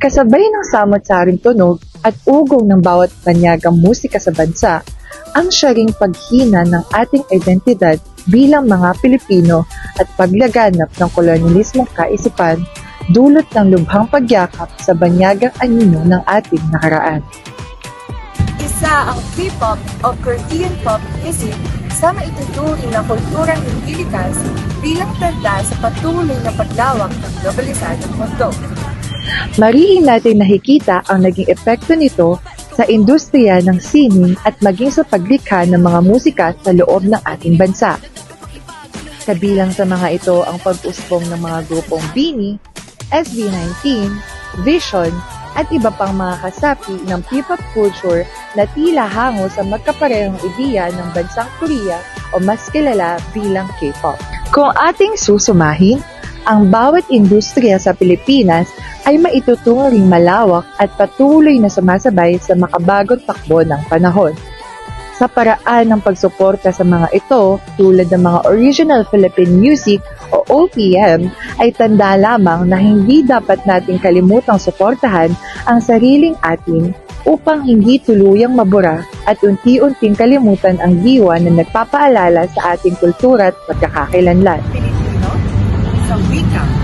Kasabay ng samot-saring tunog at ugong ng bawat banyagang musika sa bansa, ang syaring paghina ng ating identidad bilang mga Pilipino at paglaganap ng kolonyalismong kaisipan, dulot ng lubhang pagyakap sa banyagang anino ng ating nakaraan. Isa ang K-pop o Korean pop music sa maituturing na kulturang hindi likas bilang tanda sa patuloy na paglawak ng globalisadong mundo. Mariin natin nakikita ang naging epekto nito sa industriya ng sining at maging sa paglikha ng mga musika sa loob ng ating bansa. Kabilang sa mga ito ang pag-usbong ng mga grupong BINI, SB19, Vision, at iba pang mga kasapi ng P-pop culture na tila hango sa magkaparehong ideya ng bansang Korea o mas kilala bilang K-pop. Kung ating susumahin, ang bawat industriya sa Pilipinas ay maituturing malawak at patuloy na sumasabay sa makabagong takbo ng panahon. Sa paraan ng pagsuporta sa mga ito, tulad ng mga original Philippine music o OPM, ay tanda lamang na hindi dapat nating kalimutang suportahan ang sariling atin upang hindi tuluyang mabura at unti-unting kalimutan ang diwa na nagpapaalala sa ating kultura at pagkakakilanlan. Pilipino, isang wika,